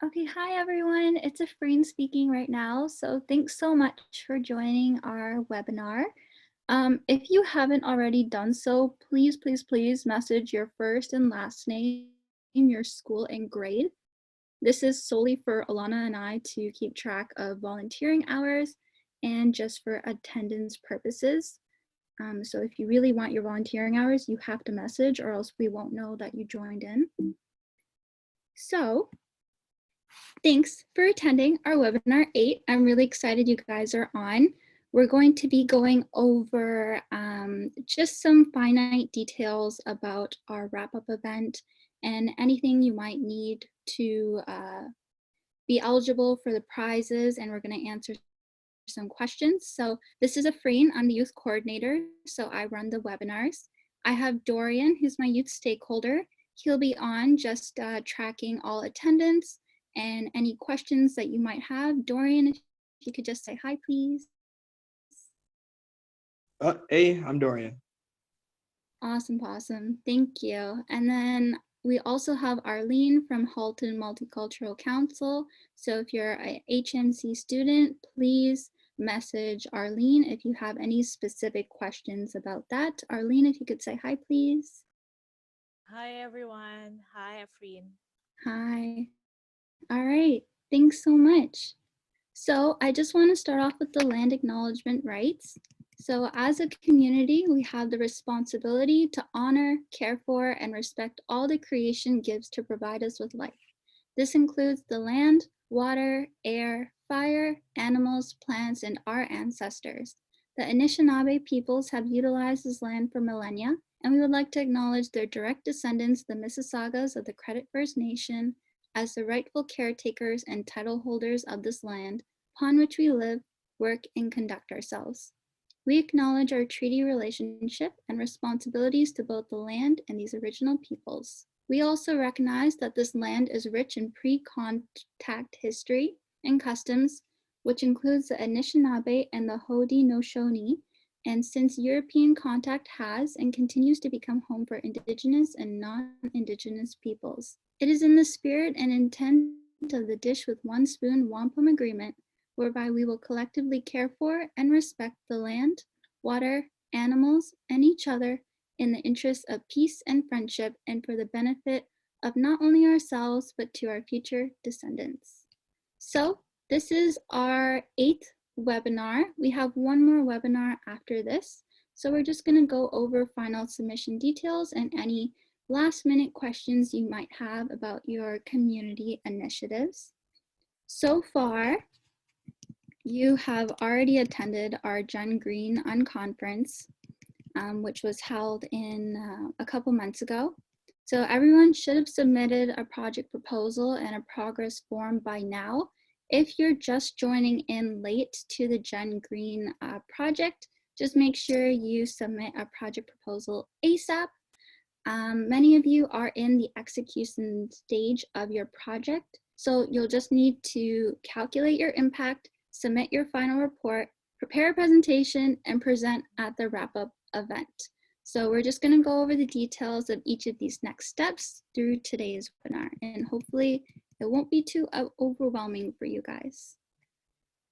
Okay, hi everyone. It's Afreen speaking right now. So thanks so much for joining our webinar. If you haven't already done so, please message your first and last name, your school and grade. This is solely for Alana and I to keep track of volunteering hours and just for attendance purposes. So if you really want your volunteering hours, you have to message or else we won't know that you joined in. So thanks for attending our webinar 8. I'm really excited you guys are on. We're going to be going over just some finite details about our wrap-up event and anything you might need to be eligible for the prizes, and we're going to answer some questions. So this is Afreen, I'm the youth coordinator, so I run the webinars. I have Dorian, who's my youth stakeholder. He'll be on just tracking all attendance and any questions that you might have. Dorian, if you could just say hi, please. Hey, I'm Dorian. Awesome, thank you. And then we also have Arlene from Halton Multicultural Council. So if you're a HMC student, please message Arlene if you have any specific questions about that. Arlene, if you could say hi, please. Hi, everyone. Hi, Afreen. Hi. All right, thanks so much. So I just want to start off with the land acknowledgement rights. So as a community, we have the responsibility to honor, care for, and respect all the creation gives to provide us with life. This includes the land, water, air, fire, animals, plants, and our ancestors. The Anishinaabe peoples have utilized this land for millennia, and we would like to acknowledge their direct descendants, the Mississaugas of the Credit First Nation, as the rightful caretakers and title holders of this land, upon which we live, work, and conduct ourselves. We acknowledge our treaty relationship and responsibilities to both the land and these original peoples. We also recognize that this land is rich in pre-contact history and customs, which includes the Anishinaabe and the Haudenosaunee, and since European contact has and continues to become home for Indigenous and non-Indigenous peoples. It is in the spirit and intent of the Dish with One Spoon Wampum Agreement, whereby we will collectively care for and respect the land, water, animals, and each other in the interest of peace and friendship and for the benefit of not only ourselves, but to our future descendants. So this is our 8th webinar. We have one more webinar after this. So we're just gonna go over final submission details and any last minute questions you might have about your community initiatives. So far, you have already attended our Jen Green Unconference, which was held in a couple months ago. So everyone should have submitted a project proposal and a progress form by now. If you're just joining in late to the Jen Green project, just make sure you submit a project proposal ASAP. Many of you are in the execution stage of your project, so you'll just need to calculate your impact, submit your final report, prepare a presentation, and present at the wrap-up event. So we're just going to go over the details of each of these next steps through today's webinar, and hopefully it won't be too overwhelming for you guys.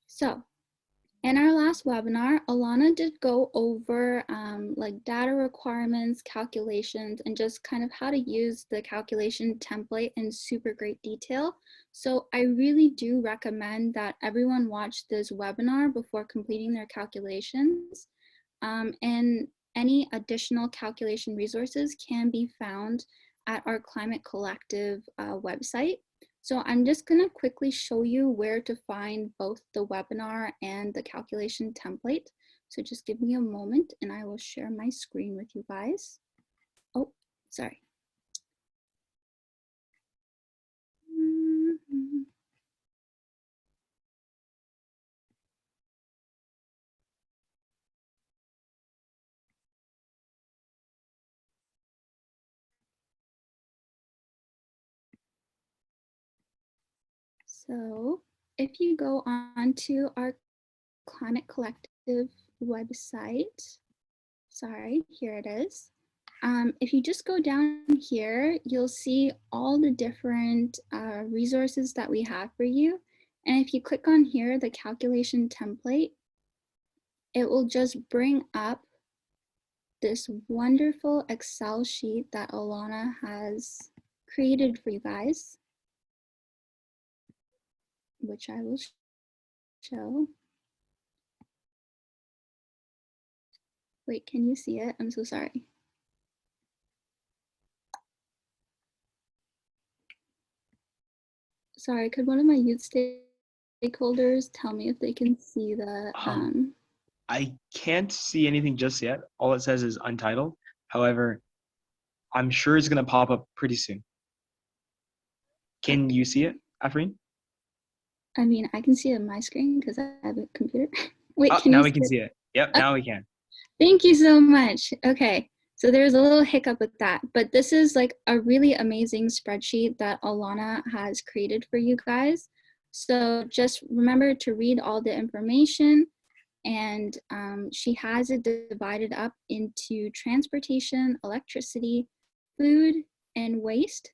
So in our last webinar, Alana did go over like data requirements, calculations, and just kind of how to use the calculation template in super great detail. So I really do recommend that everyone watch this webinar before completing their calculations. And any additional calculation resources can be found at our Climate Collective website. So I'm just going to quickly show you where to find both the webinar and the calculation template. So just give me a moment and I will share my screen with you guys. Oh, sorry. So if you go on to our Climate Collective website, sorry, here it is. If you just go down here, you'll see all the different resources that we have for you. And if you click on here, the calculation template, it will just bring up this wonderful Excel sheet that Alana has created for you guys, which I will show. Wait, can you see it? I'm so sorry. Sorry, could one of my youth stakeholders tell me if they can see the I can't see anything just yet. All it says is untitled. However, I'm sure it's going to pop up pretty soon. Can you see it, Afreen? I mean, I can see it on my screen because I have a computer. Wait, Oh, can now you we can see it. Yep, now we can. Thank you so much. Okay, so there's a little hiccup with that, but this is like a really amazing spreadsheet that Alana has created for you guys. So just remember to read all the information, and she has it divided up into transportation, electricity, food, and waste.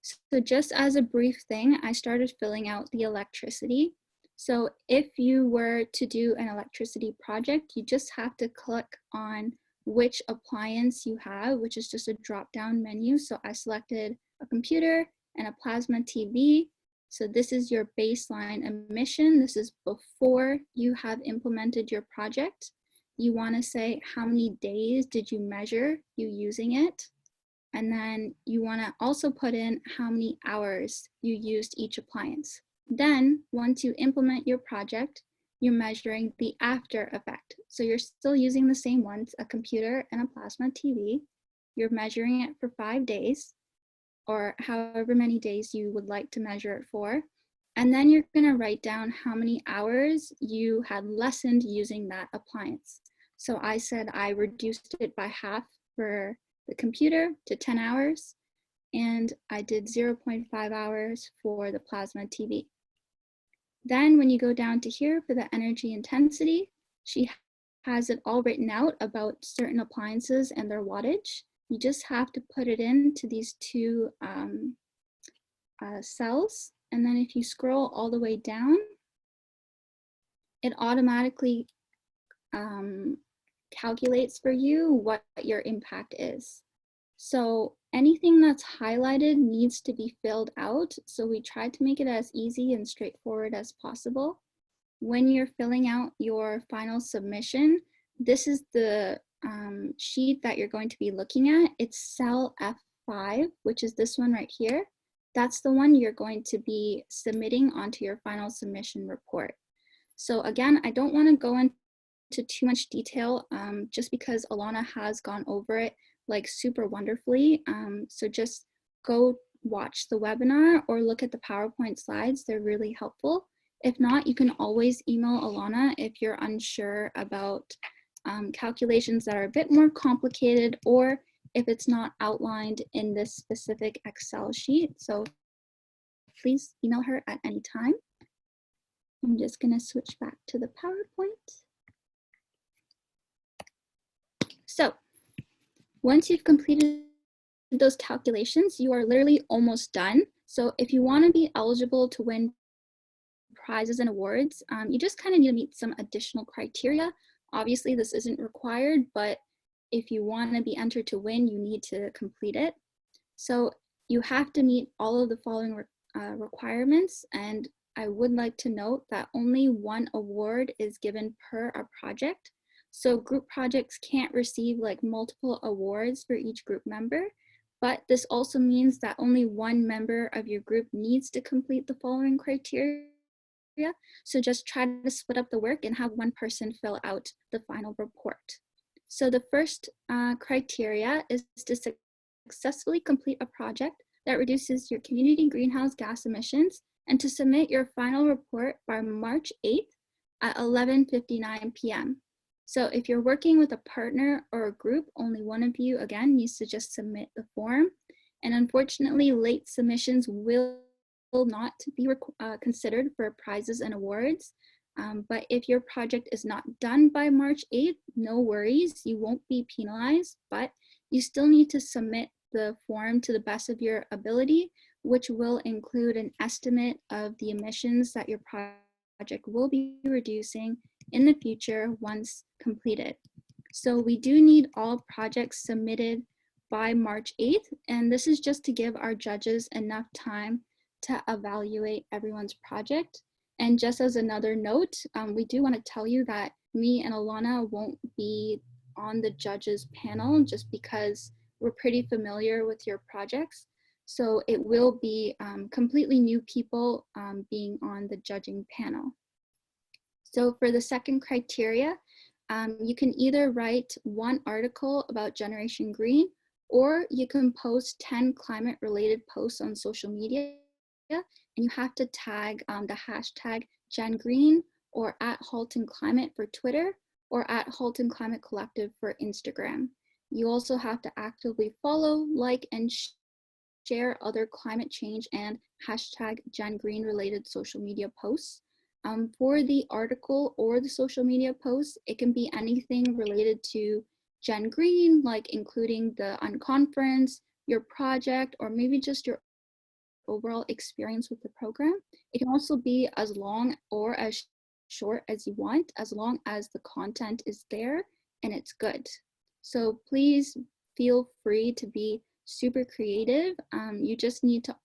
So just as a brief thing, I started filling out the electricity. So if you were to do an electricity project, you just have to click on which appliance you have, which is just a drop-down menu. So I selected a computer and a plasma TV. So this is your baseline emission. This is before you have implemented your project. You want to say how many days did you measure you using it? And then you want to also put in how many hours you used each appliance. Then once you implement your project, you're measuring the after effect. So you're still using the same ones, a computer and a plasma TV. You're measuring it for 5 days or however many days you would like to measure it for. And then you're going to write down how many hours you had lessened using that appliance. So I said I reduced it by half for the computer to 10 hours, and I did 0.5 hours for the plasma TV. Then when you go down to here for the energy intensity, she has it all written out about certain appliances and their wattage. You just have to put it into these two cells. And then if you scroll all the way down, it automatically calculates for you what your impact is. So anything that's highlighted needs to be filled out. So we tried to make it as easy and straightforward as possible. When you're filling out your final submission, this is the sheet that you're going to be looking at. It's cell F5, which is this one right here. That's the one you're going to be submitting onto your final submission report. So again, I don't want to go into too much detail just because Alana has gone over it like super wonderfully. So just go watch the webinar or look at the PowerPoint slides. They're really helpful. If not, you can always email Alana if you're unsure about calculations that are a bit more complicated or if it's not outlined in this specific Excel sheet. So please email her at any time. I'm just gonna switch back to the PowerPoint. So once you've completed those calculations, you are literally almost done. So if you want to be eligible to win prizes and awards, you just kind of need to meet some additional criteria. Obviously, this isn't required, but if you want to be entered to win, you need to complete it. So you have to meet all of the following requirements, and I would like to note that only one award is given per a project. So group projects can't receive like multiple awards for each group member, but this also means that only one member of your group needs to complete the following criteria. So just try to split up the work and have one person fill out the final report. So the first criteria is to successfully complete a project that reduces your community greenhouse gas emissions and to submit your final report by March 8th at 11:59 p.m. So if you're working with a partner or a group, only one of you, again, needs to just submit the form. And unfortunately, late submissions will not be considered for prizes and awards. But if your project is not done by March 8th, no worries, you won't be penalized, but you still need to submit the form to the best of your ability, which will include an estimate of the emissions that your project will be reducing in the future once completed. So we do need all projects submitted by March 8th, and this is just to give our judges enough time to evaluate everyone's project. And just as another note, we do want to tell you that me and Alana won't be on the judges panel just because we're pretty familiar with your projects. So it will be completely new people being on the judging panel. So for the second criteria, you can either write one article about Generation Green, or you can post 10 climate-related posts on social media, and you have to tag the hashtag GenGreen or @HaltonClimate for Twitter or @HaltonClimate Collective for Instagram. You also have to actively follow, like, and share other climate change and hashtag GenGreen related social media posts. For the article or the social media post, it can be anything related to Gen Green, like including the unconference, your project, or maybe just your overall experience with the program. It can also be as long or as short as you want, as long as the content is there and it's good. So please feel free to be super creative. You just need to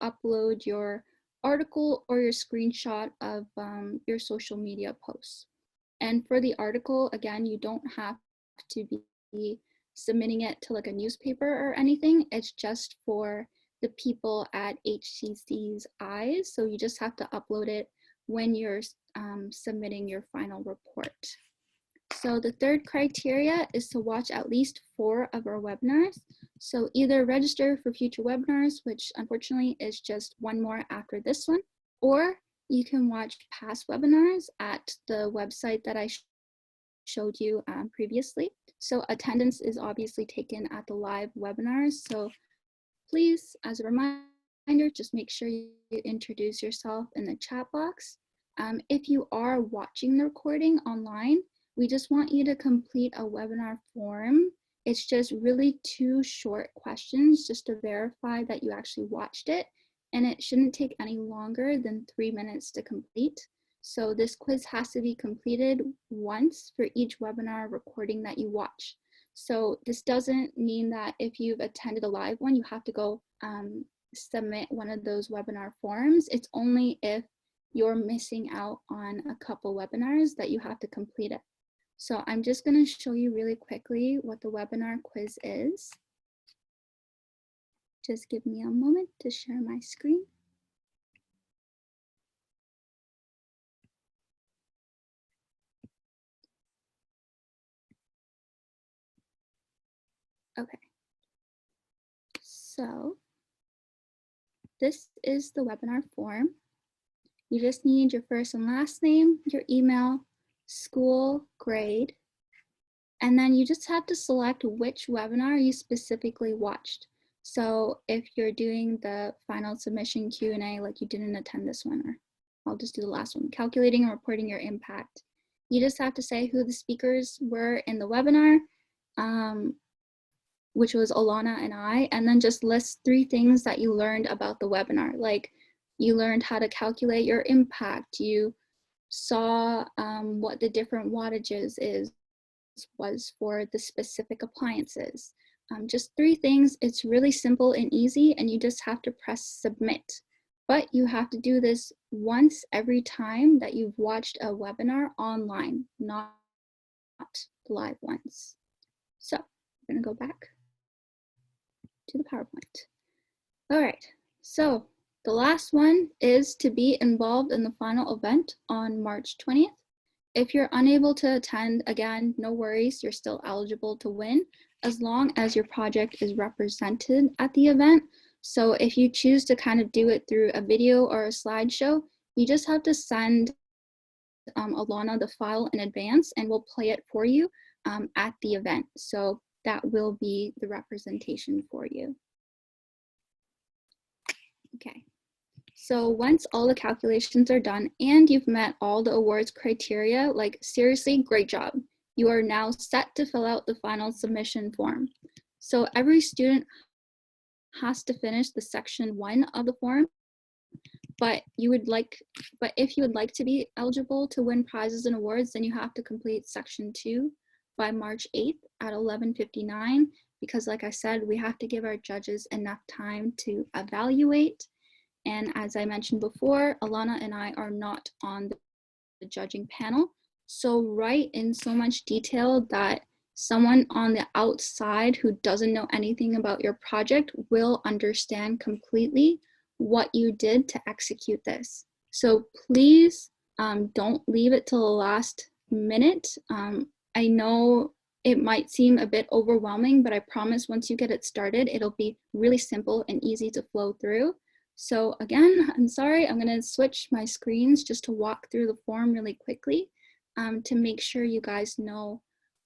upload your article or your screenshot of your social media posts. And for the article, again, you don't have to be submitting it to like a newspaper or anything. It's just for the people at HCC's eyes. So you just have to upload it when you're submitting your final report. So the third criteria is to watch at least 4 of our webinars. So either register for future webinars, which unfortunately is just one more after this one, or you can watch past webinars at the website that I showed you previously. So attendance is obviously taken at the live webinars. So please, as a reminder, just make sure you introduce yourself in the chat box. If you are watching the recording online, we just want you to complete a webinar form. It's just really 2 short questions just to verify that you actually watched it, and it shouldn't take any longer than 3 minutes to complete. So this quiz has to be completed once for each webinar recording that you watch. So this doesn't mean that if you've attended a live one, you have to go submit one of those webinar forms. It's only if you're missing out on a couple webinars that you have to complete it. So I'm just going to show you really quickly what the webinar quiz is. Just give me a moment to share my screen. Okay. So this is the webinar form. You just need your first and last name, your email, school, grade, and then you just have to select which webinar you specifically watched. So if you're doing the final submission Q&A, like you didn't attend this one, or I'll just do the last one, calculating and reporting your impact. You just have to say who the speakers were in the webinar, which was Alana and I, and then just list 3 things that you learned about the webinar. Like you learned how to calculate your impact, you saw what the different wattages was for the specific appliances. Just 3 things. It's really simple and easy, and you just have to press submit. But you have to do this once every time that you've watched a webinar online, not the live ones. So I'm gonna go back to the PowerPoint. All right, so the last one is to be involved in the final event on March 20th. If you're unable to attend, again, no worries, you're still eligible to win as long as your project is represented at the event. So if you choose to kind of do it through a video or a slideshow, you just have to send Alana the file in advance and we'll play it for you at the event. So that will be the representation for you. Okay. So once all the calculations are done and you've met all the awards criteria, like seriously, great job. You are now set to fill out the final submission form. So every student has to finish the section 1 of the form, but if you would like to be eligible to win prizes and awards, then you have to complete section 2 by March 8th at 11:59, because like I said, we have to give our judges enough time to evaluate. And as I mentioned before, Alana and I are not on the judging panel. So write in so much detail that someone on the outside who doesn't know anything about your project will understand completely what you did to execute this. So please don't leave it till the last minute. I know it might seem a bit overwhelming, but I promise once you get it started, it'll be really simple and easy to flow through. So again, I'm sorry, I'm gonna switch my screens just to walk through the form really quickly to make sure you guys know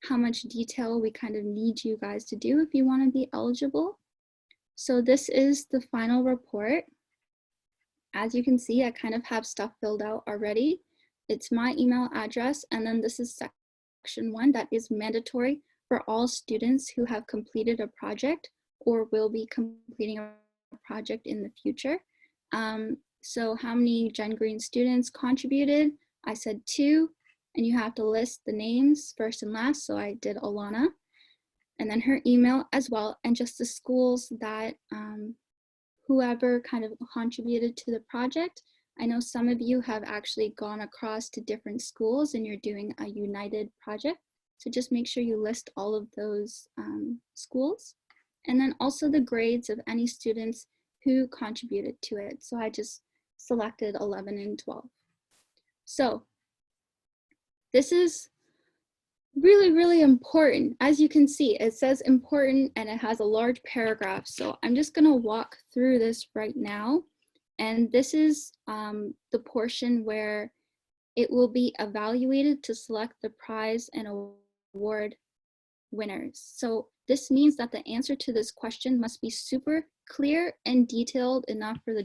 how much detail we kind of need you guys to do if you wanna be eligible. So this is the final report. As you can see, I kind of have stuff filled out already. It's my email address, and then this is section 1 that is mandatory for all students who have completed a project or will be completing a project in the future. So how many Gen Green students contributed? I said 2, and you have to list the names first and last. So I did Alana, and then her email as well, and just the schools that whoever kind of contributed to the project. I know some of you have actually gone across to different schools and you're doing a united project. So just make sure you list all of those schools. And then also the grades of any students who contributed to it. So I just selected 11 and 12. So this is really, really important. As you can see, it says important and it has a large paragraph. So I'm just gonna walk through this right now. And this is the portion where it will be evaluated to select the prize and award winners. So this means that the answer to this question must be super clear and detailed enough for the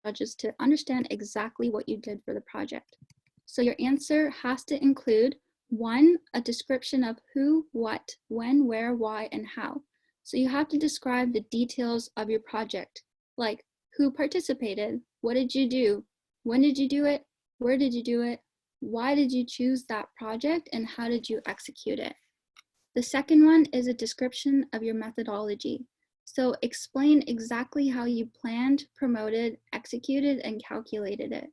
judges to understand exactly what you did for the project. So your answer has to include 1, a description of who, what, when, where, why, and how. So you have to describe the details of your project, like who participated, what did you do, when did you do it, where did you do it, why did you choose that project, and how did you execute it. The second one is a description of your methodology. So explain exactly how you planned, promoted, executed, and calculated it.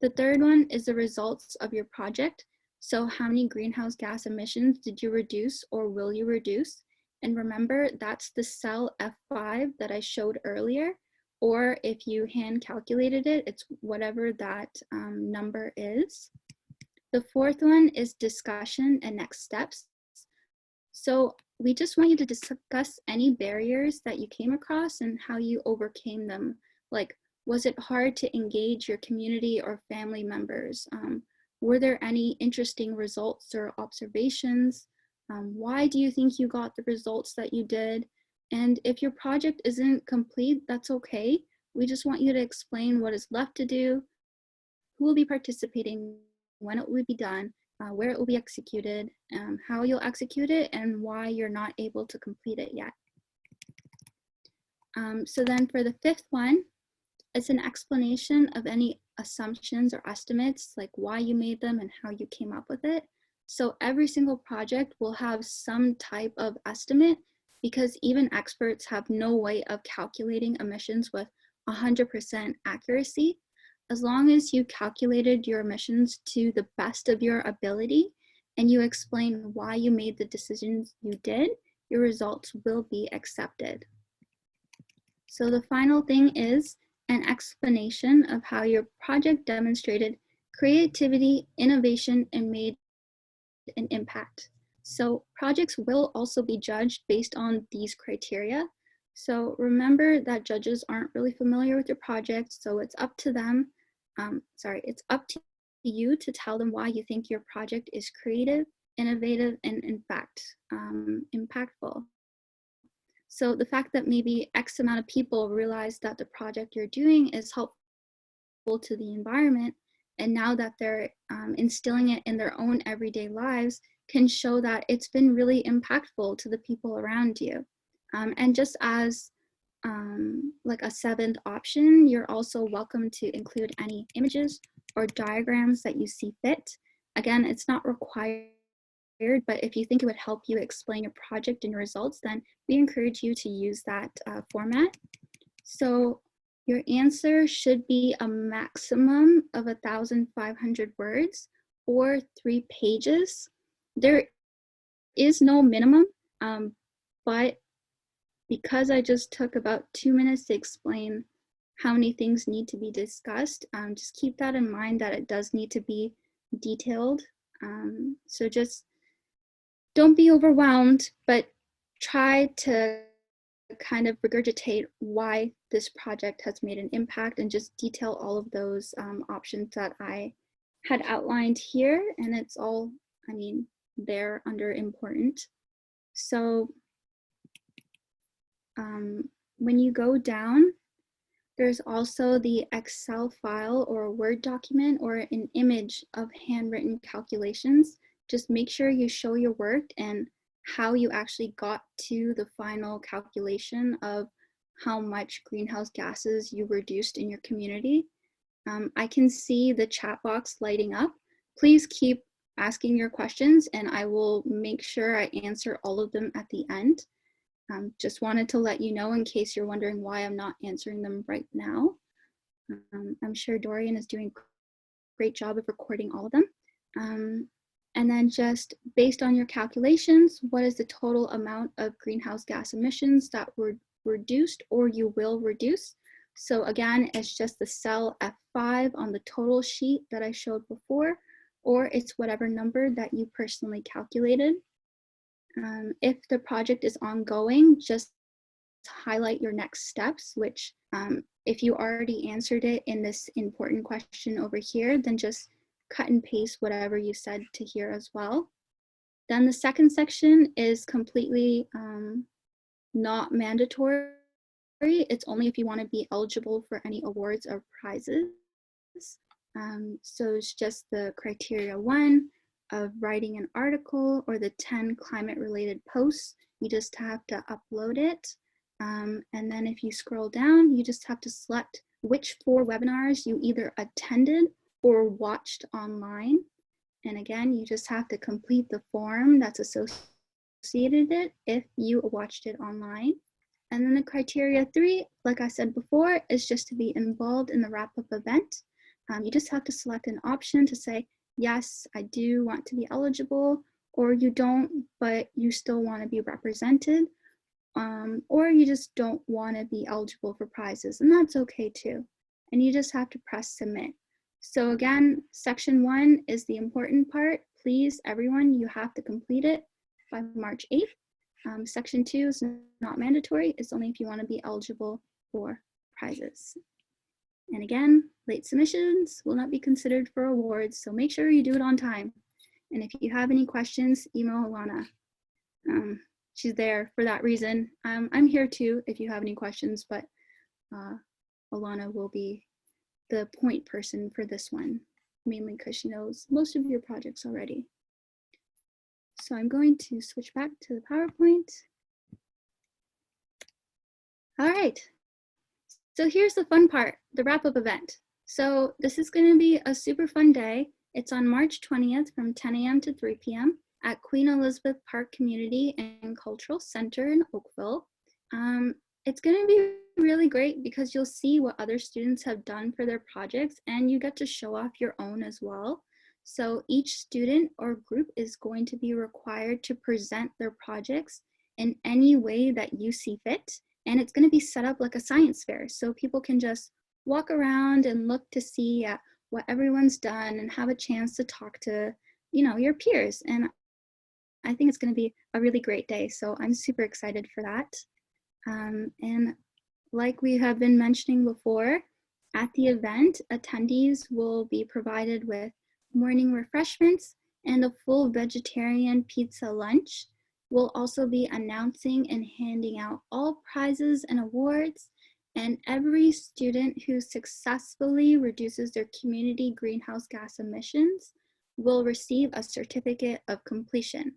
The third one is the results of your project. So how many greenhouse gas emissions did you reduce or will you reduce? And remember, that's the cell F5 that I showed earlier, or if you hand calculated it, it's whatever that number is. The fourth one is discussion and next steps. So we just want you to discuss any barriers that you came across and how you overcame them. Like, was it hard to engage your community or family members? Were there any interesting results or observations? Why do you think you got the results that you did? And if your project isn't complete, that's okay. We just want you to explain what is left to do, who will be participating, when it will be done, where it will be executed, how you'll execute it, and why you're not able to complete it yet. So then for the fifth one, it's an explanation of any assumptions or estimates, like why you made them and how you came up with it. So every single project will have some type of estimate because even experts have no way of calculating emissions with 100% accuracy. As long as you calculated your emissions to the best of your ability and you explain why you made the decisions you did, your results will be accepted. So the final thing is an explanation of how your project demonstrated creativity, innovation, and made an impact. So projects will also be judged based on these criteria. So remember that judges aren't really familiar with your project, so it's up to them. It's up to you to tell them why you think your project is creative, innovative, and in fact, impactful. So the fact that maybe X amount of people realize that the project you're doing is helpful to the environment, and now that they're instilling it in their own everyday lives, can show that it's been really impactful to the people around you. And just as like a seventh option, you're also welcome to include any images or diagrams that you see fit. Again, it's not required, but if you think it would help you explain your project and your results, then we encourage you to use that format. So your answer should be a maximum of 1,500 words or 3 pages. There is no minimum, but because I just took about 2 minutes to explain how many things need to be discussed, just keep that in mind that it does need to be detailed. So just don't be overwhelmed, but try to kind of regurgitate why this project has made an impact and just detail all of those options that I had outlined here. And it's all, I mean, there under important. So when you go down, there's also the Excel file or a Word document or an image of handwritten calculations. Just make sure you show your work and how you actually got to the final calculation of how much greenhouse gases you reduced in your community. I can see the chat box lighting up. Please keep asking your questions and I will make sure I answer all of them at the end. Just wanted to let you know in case you're wondering why I'm not answering them right now. I'm sure Dorian is doing a great job of recording all of them. And then just based on your calculations, what is the total amount of greenhouse gas emissions that were reduced or you will reduce? So again, it's just the cell F5 on the total sheet that I showed before, or it's whatever number that you personally calculated. If the project is ongoing, just highlight your next steps, which if you already answered it in this important question over here, then just cut and paste whatever you said to here as well. Then the second section is completely not mandatory. It's only if you want to be eligible for any awards or prizes. So it's just the criteria 1 of writing an article or the 10 climate related posts. You just have to upload it. And then if you scroll down, you just have to select which 4 webinars you either attended or watched online. And again, you just have to complete the form that's associated it if you watched it online. And then the criteria 3, like I said before, is just to be involved in the wrap-up event. You just have to select an option to say, yes, I do want to be eligible, or you don't, but you still want to be represented, or you just don't want to be eligible for prizes, and that's okay too. And you just have to press submit. So again, section 1 is the important part. Please, everyone, you have to complete it by March 8th. Section 2 is not mandatory. It's only if you want to be eligible for prizes. And again, late submissions will not be considered for awards, so make sure you do it on time. And if you have any questions, email Alana. She's there for that reason. I'm here too if you have any questions, but Alana will be the point person for this one, mainly because she knows most of your projects already. So I'm going to switch back to the PowerPoint. All right. So here's the fun part, the wrap-up event. So this is going to be a super fun day. It's on March 20th from 10 a.m. to 3 p.m. at Queen Elizabeth Park Community and Cultural Center in Oakville. It's going to be really great because you'll see what other students have done for their projects and you get to show off your own as well. So each student or group is going to be required to present their projects in any way that you see fit. And it's going to be set up like a science fair. So people can just walk around and look to see what everyone's done and have a chance to talk to, your peers. And I think it's going to be a really great day. So I'm super excited for that. And like we have been mentioning before, at the event, attendees will be provided with morning refreshments and a full vegetarian pizza lunch. We'll also be announcing and handing out all prizes and awards, and every student who successfully reduces their community greenhouse gas emissions will receive a certificate of completion.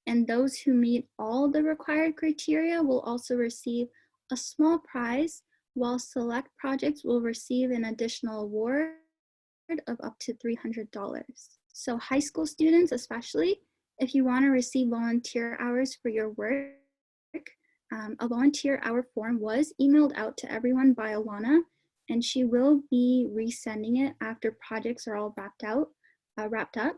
And those who meet all the required criteria will also receive a small prize, while select projects will receive an additional award of up to $300. So high school students especially, if you want to receive volunteer hours for your work, a volunteer hour form was emailed out to everyone by Alana, and she will be resending it after projects are all wrapped up.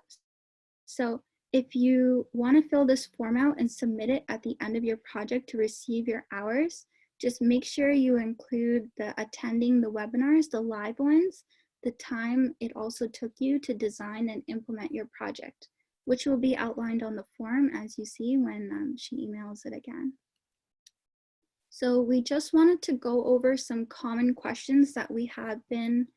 So if you want to fill this form out and submit it at the end of your project to receive your hours, just make sure you include the attending the webinars, the live ones, the time it also took you to design and implement your project, which will be outlined on the form as you see when she emails it again. So we just wanted to go over some common questions that we have been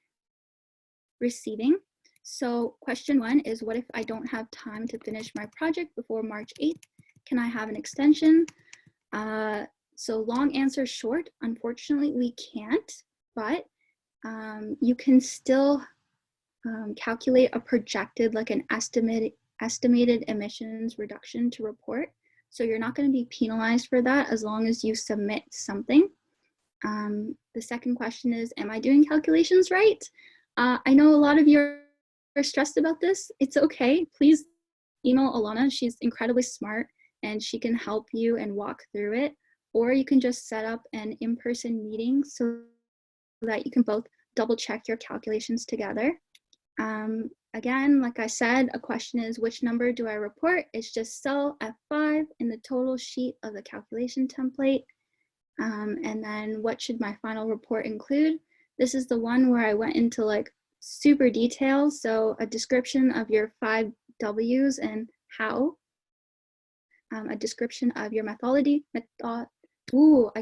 receiving. So question 1 is, what if I don't have time to finish my project before March 8th? Can I have an extension? So long answer short, unfortunately we can't, but you can still calculate a projected, like an estimated emissions reduction to report. So you're not going to be penalized for that as long as you submit something. The second question is, am I doing calculations right? I know a lot of you are stressed about this. It's okay. Please email Alana. She's incredibly smart and she can help you and walk through it. Or you can just set up an in-person meeting so that you can both double check your calculations together. Again, like I said, a question is, which number do I report? It's just cell F5 in the total sheet of the calculation template. And then what should my final report include? This is the one where I went into like super detail. So a description of your 5 W's and how, a description of your methodology, I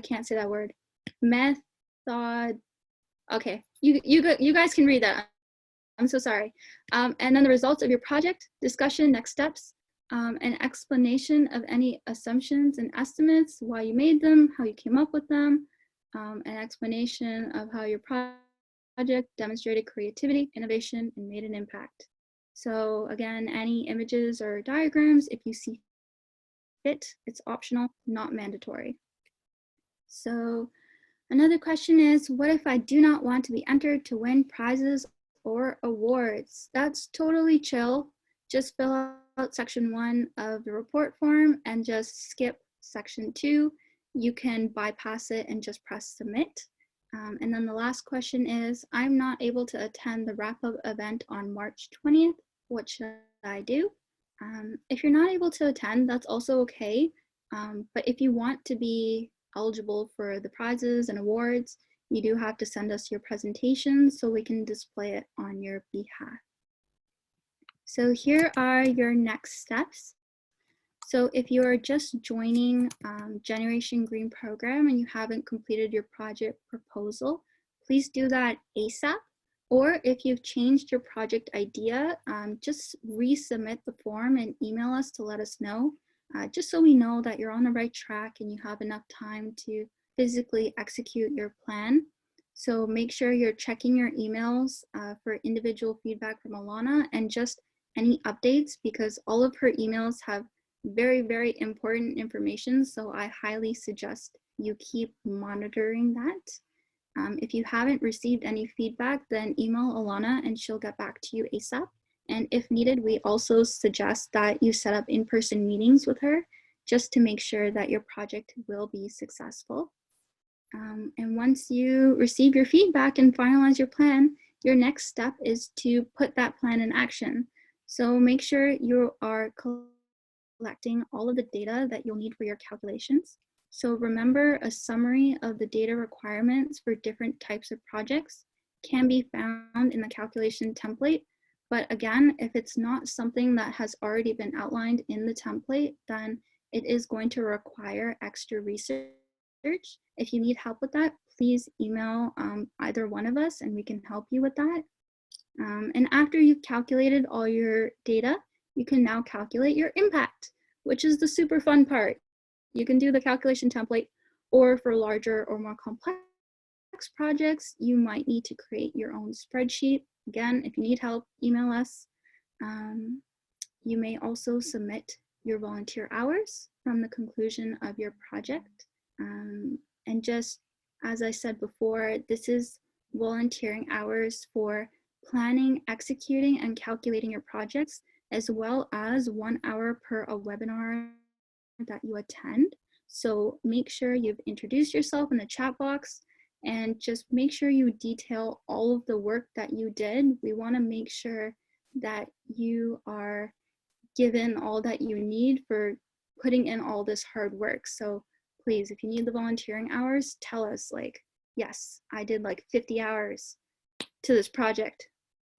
can't say that word, okay, you guys can read that. I'm so sorry. And then the results of your project, discussion, next steps, an explanation of any assumptions and estimates, why you made them, how you came up with them, an explanation of how your project demonstrated creativity, innovation, and made an impact. So again, any images or diagrams, if you see fit, it's optional, not mandatory. So another question is, what if I do not want to be entered to win prizes or awards? That's totally chill. Just fill out section 1 of the report form and just skip section 2. You can bypass it and just press submit. And then the last question is, I'm not able to attend the wrap-up event on March 20th. What should I do? If you're not able to attend, that's also okay. But if you want to be eligible for the prizes and awards, you do have to send us your presentation so we can display it on your behalf. So here are your next steps. So if you are just joining Generation Green program and you haven't completed your project proposal, please do that ASAP. Or if you've changed your project idea, just resubmit the form and email us to let us know, just so we know that you're on the right track and you have enough time to physically execute your plan. So make sure you're checking your emails for individual feedback from Alana and just any updates, because all of her emails have very, very important information. So I highly suggest you keep monitoring that. If you haven't received any feedback, then email Alana and she'll get back to you ASAP. And if needed, we also suggest that you set up in-person meetings with her just to make sure that your project will be successful. And once you receive your feedback and finalize your plan, your next step is to put that plan in action. So make sure you are collecting all of the data that you'll need for your calculations. So remember, a summary of the data requirements for different types of projects can be found in the calculation template. But again, if it's not something that has already been outlined in the template, then it is going to require extra research. If you need help with that, please email either one of us and we can help you with that. And after you've calculated all your data, you can now calculate your impact, which is the super fun part. You can do the calculation template, or for larger or more complex projects, you might need to create your own spreadsheet. Again, if you need help, email us. You may also submit your volunteer hours from the conclusion of your project. And just as I said before, this is volunteering hours for planning, executing, and calculating your projects, as well as 1 hour per a webinar that you attend. So make sure you've introduced yourself in the chat box and just make sure you detail all of the work that you did. We want to make sure that you are given all that you need for putting in all this hard work. So please, if you need the volunteering hours, tell us like, yes, I did like 50 hours to this project,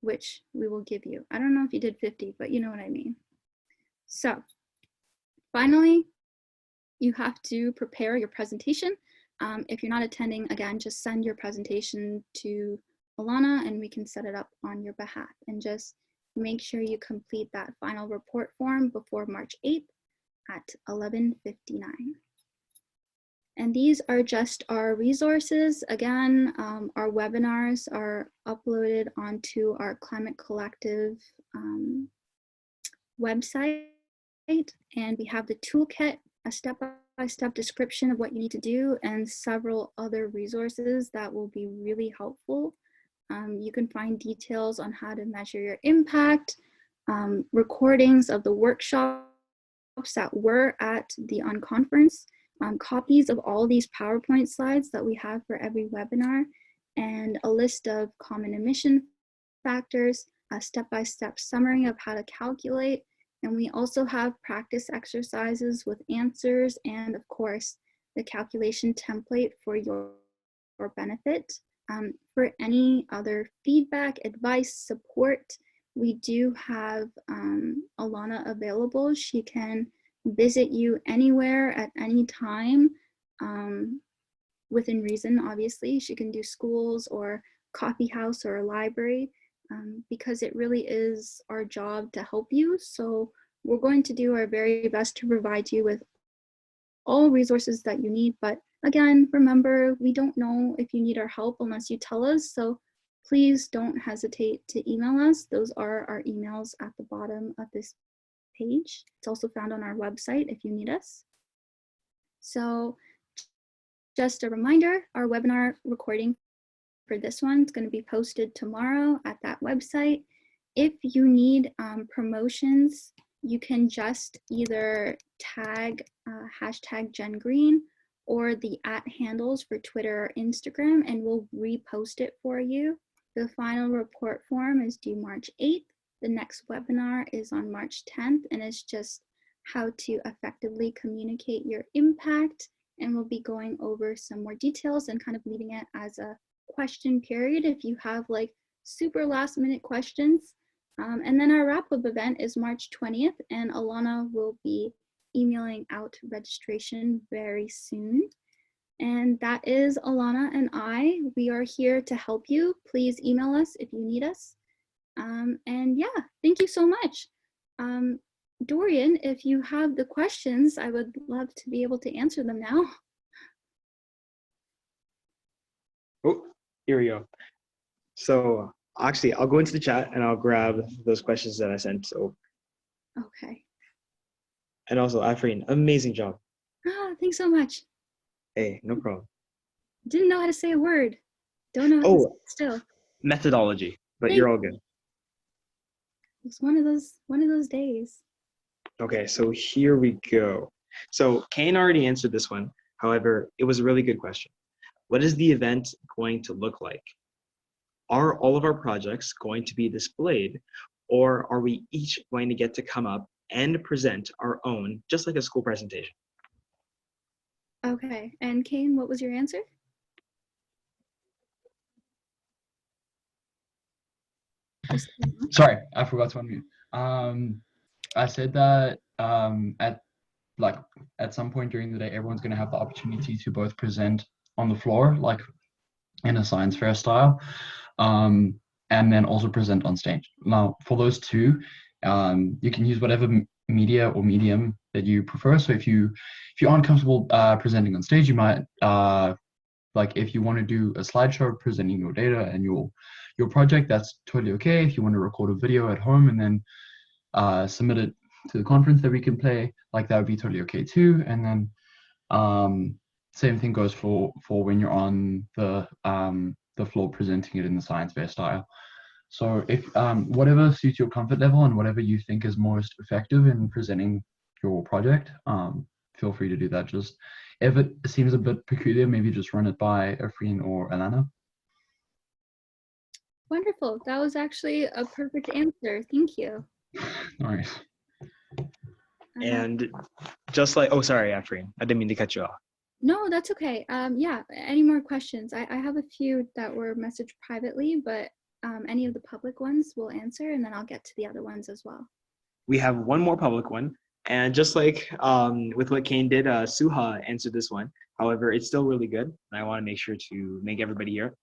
which we will give you. I don't know if you did 50, but you know what I mean. So finally, you have to prepare your presentation. If you're not attending, again, just send your presentation to Alana and we can set it up on your behalf. And just make sure you complete that final report form before March 8th at 11:59. And these are just our resources. Again, our webinars are uploaded onto our Climate Collective website, and we have the toolkit, a step-by-step description of what you need to do, and several other resources that will be really helpful. You can find details on how to measure your impact, recordings of the workshops that were at the unconference, copies of all these PowerPoint slides that we have for every webinar, and a list of common emission factors, a step-by-step summary of how to calculate, and we also have practice exercises with answers and, of course, the calculation template for your benefit. For any other feedback, advice, support, we do have Alana available. She can visit you anywhere at any time, within reason, obviously. She can do schools or coffee house or a library, because it really is our job to help you. So we're going to do our very best to provide you with all resources that you need. But again, remember, we don't know if you need our help unless you tell us. So please don't hesitate to email us. Those are our emails at the bottom of this page. It's also found on our website if you need us. So just a reminder, our webinar recording for this one is going to be posted tomorrow at that website. If you need promotions, you can just either tag hashtag Jen Green or the @handles for Twitter or Instagram, and we'll repost it for you. The final report form is due March 8th. The next webinar is on March 10th, and it's just how to effectively communicate your impact. And we'll be going over some more details and kind of leaving it as a question period if you have like super last minute questions. And then our wrap-up event is March 20th, and Alana will be emailing out registration very soon. And that is Alana and I. We are here to help you. Please email us if you need us. And yeah, thank you so much. Dorian, if you have the questions, I would love to be able to answer them now. Oh, here we go. So actually, I'll go into the chat and I'll grab those questions that I sent. So, Okay. and also, Afreen, amazing job. Thanks so much. Hey, no problem. Didn't know how to say a word. Don't know how to say it still. Methodology, but Thank you're all good. It's one of those days. Okay, so here we go. So Kane already answered this one. However, it was a really good question. What is the event going to look like? Are all of our projects going to be displayed, or are we each going to get to come up and present our own, just like a school presentation? Okay, and Kane, what was your answer? Sorry, I forgot to unmute. I said that at some point during the day, everyone's going to have the opportunity to both present on the floor, like in a science fair style, and then also present on stage. Now, for those two, you can use whatever media or medium that you prefer. So if you aren't comfortable presenting on stage, you might like if you want to do a slideshow presenting your data and your project, that's totally okay. If you want to record a video at home and then submit it to the conference that we can play, like that would be totally okay too. And then same thing goes for when you're on the floor presenting it in the science fair style. So if whatever suits your comfort level and whatever you think is most effective in presenting your project, feel free to do that. Just if it seems a bit peculiar, maybe just run it by Afreen or Alana. Wonderful. That was actually a perfect answer. Thank you. No worries. And just like, oh, sorry, Afreen, I didn't mean to cut you off. No, that's okay. Yeah, any more questions? I have a few that were messaged privately, but any of the public ones we'll answer, and then I'll get to the other ones as well. We have one more public one. And just like with what Kane did, Suha answered this one. However, it's still really good. And I want to make sure to make everybody hear.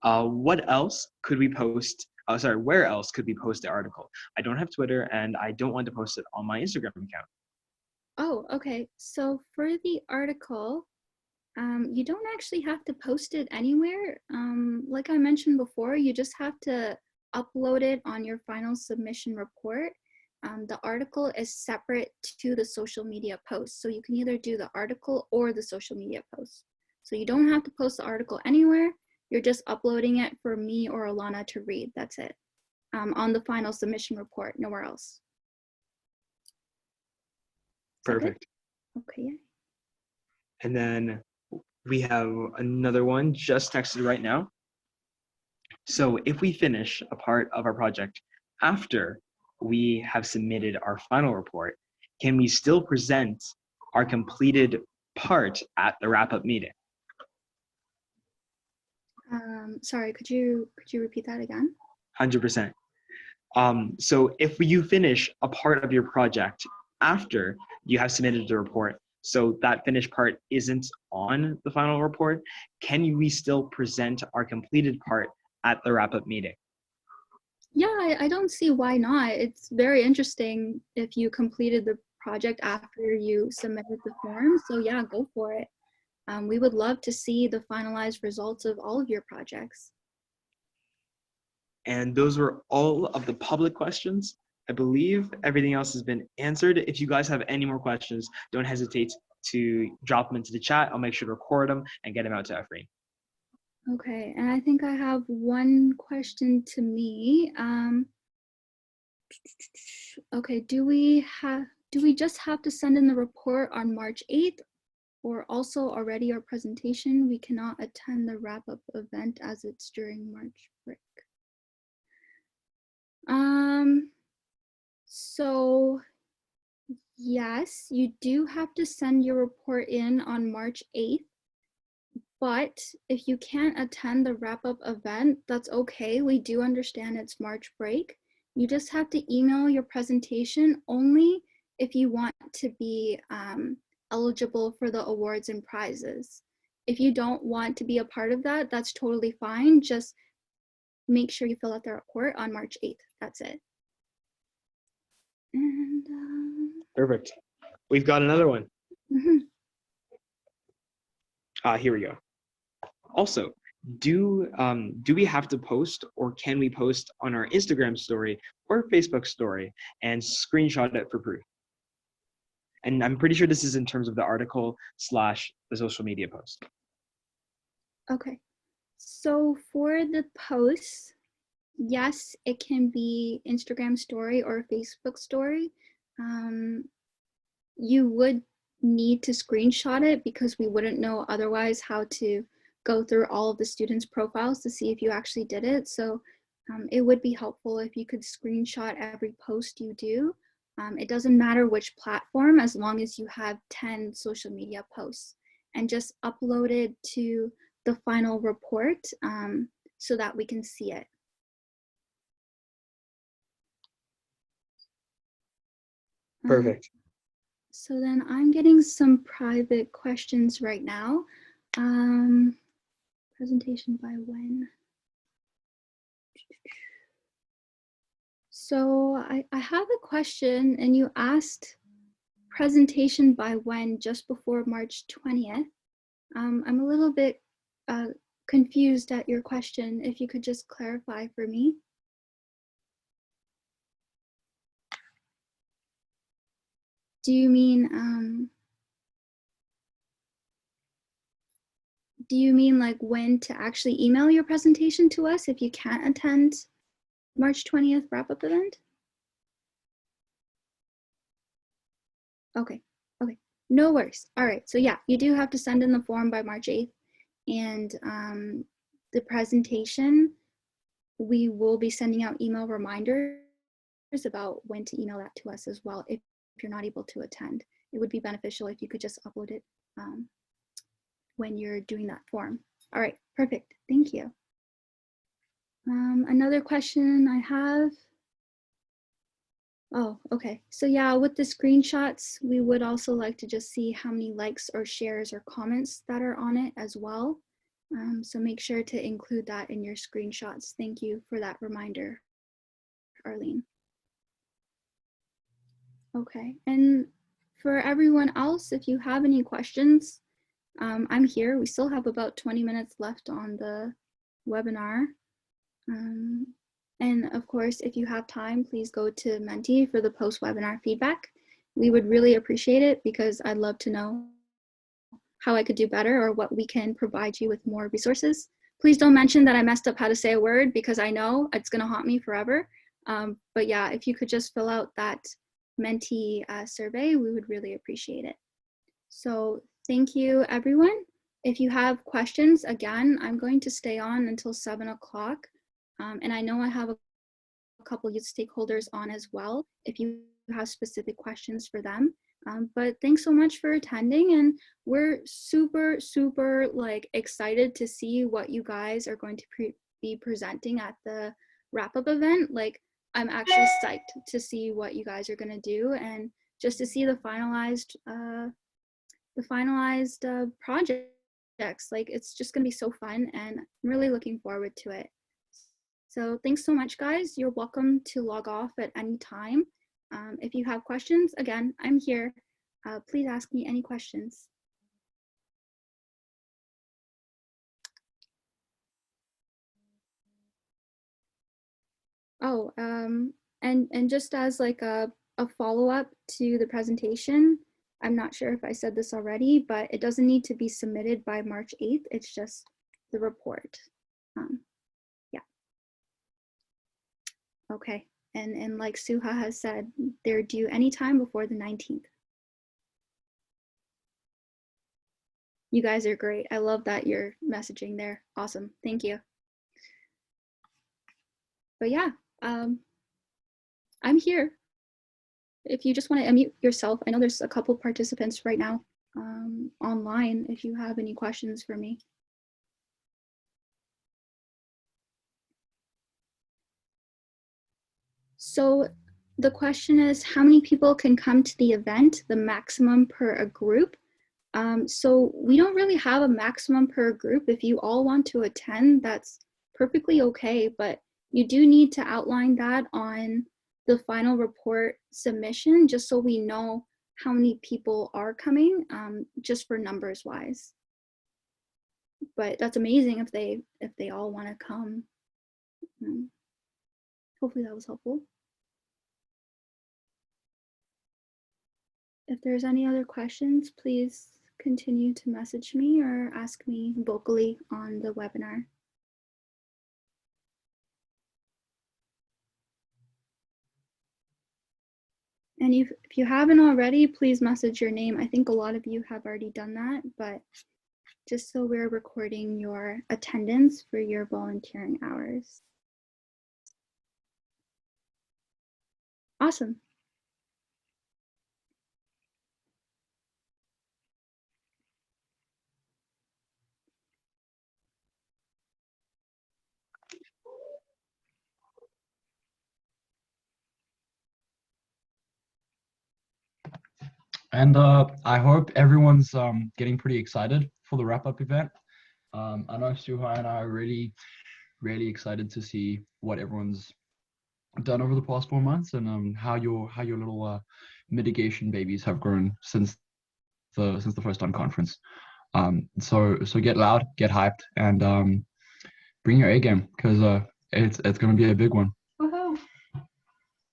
What else could we post? Where else could we post the article? I don't have Twitter and I don't want to post it on my Instagram account. Oh, okay. So for the article, you don't actually have to post it anywhere. Like I mentioned before, you just have to upload it on your final submission report. The article is separate to the social media post. So you can either do the article or the social media post. So you don't have to post the article anywhere. You're just uploading it for me or Alana to read. That's it. On the final submission report, nowhere else. Perfect. Okay. And then we have another one just texted right now. So if we finish a part of our project after we have submitted our final report, can we still present our completed part at the wrap-up meeting? Sorry, could you repeat that again? 100%. So if you finish a part of your project after you have submitted the report, so that finished part isn't on the final report, can we still present our completed part at the wrap-up meeting? Yeah, I don't see why not. It's very interesting if you completed the project after you submitted the form. So yeah, go for it. We would love to see the finalized results of all of your projects. And those were all of the public questions. I believe everything else has been answered. If you guys have any more questions, don't hesitate to drop them into the chat. I'll make sure to record them and get them out to Efrain. Okay, and I think I have one question to me. Okay, do we just have to send in the report on March 8th, or also already our presentation? We cannot attend the wrap-up event as it's during March break. So yes, you do have to send your report in on March 8th, but if you can't attend the wrap-up event, that's okay. We do understand it's March break. You just have to email your presentation only if you want to be eligible for the awards and prizes. If you don't want to be a part of that, that's totally fine. Just make sure you fill out the report on March 8th. That's it. And Perfect. We've got another one. Here we go. Also, do we have to post, or can we post on our Instagram story or Facebook story and screenshot it for proof? And I'm pretty sure this is in terms of the article / the social media post. Okay, so for the posts, yes, it can be Instagram story or Facebook story. You would need to screenshot it because we wouldn't know otherwise how to go through all of the students' profiles to see if you actually did it. So it would be helpful if you could screenshot every post you do. It doesn't matter which platform as long as you have 10 social media posts, and just upload it to the final report so that we can see it. Perfect. So then I'm getting some private questions right now. Presentation by when? So I have a question, and you asked presentation by when just before March 20th. I'm a little bit confused at your question. If you could just clarify for me. Do you mean like when to actually email your presentation to us if you can't attend March 20th wrap-up event? Okay, no worries. All right, so yeah, you do have to send in the form by March 8th, and the presentation, we will be sending out email reminders about when to email that to us as well if you're not able to attend. It would be beneficial if you could just upload it when you're doing that form. All right, perfect, thank you. Another question I have. Oh, okay. So yeah, with the screenshots, we would also like to just see how many likes or shares or comments that are on it as well. So make sure to include that in your screenshots. Thank you for that reminder, Arlene. Okay, and for everyone else, if you have any questions, I'm here. We still have about 20 minutes left on the webinar. And of course, if you have time, please go to Menti for the post-webinar feedback. We would really appreciate it because I'd love to know how I could do better or what we can provide you with more resources. Please don't mention that I messed up how to say a word because I know it's gonna haunt me forever. But yeah, if you could just fill out that Menti survey, we would really appreciate it. So thank you, everyone. If you have questions, again, I'm going to stay on until 7 o'clock. And I know I have a couple youth stakeholders on as well, if you have specific questions for them. But thanks so much for attending, and we're super, super like excited to see what you guys are going to be presenting at the wrap-up event. Like, I'm actually psyched to see what you guys are gonna do and just to see the finalized projects. Like, it's just gonna be so fun, and I'm really looking forward to it. So thanks so much, guys. You're welcome to log off at any time. If you have questions, again, I'm here. Please ask me any questions. Oh, and just as like a follow-up to the presentation, I'm not sure if I said this already, but it doesn't need to be submitted by March 8th. It's just the report. Yeah. Okay, and like Suha has said, they're due anytime before the 19th. You guys are great. I love that you're messaging there. Awesome, thank you. But yeah, I'm here. If you just want to unmute yourself, I know there's a couple participants right now online if you have any questions for me. So the question is, how many people can come to the event, the maximum per a group? So we don't really have a maximum per group. If you all want to attend, that's perfectly okay, but you do need to outline that on the final report submission, just so we know how many people are coming, just for numbers wise. But that's amazing if they all want to come. Hopefully that was helpful. If there's any other questions, please continue to message me or ask me vocally on the webinar. And if you haven't already, please message your name. I think a lot of you have already done that, but just so we're recording your attendance for your volunteering hours. Awesome. And I hope everyone's getting pretty excited for the wrap-up event. I know Suha and I are really excited to see what everyone's done over the past 4 months, and how your little mitigation babies have grown since the first time conference. So get loud, get hyped, and bring your A game, because it's going to be a big one.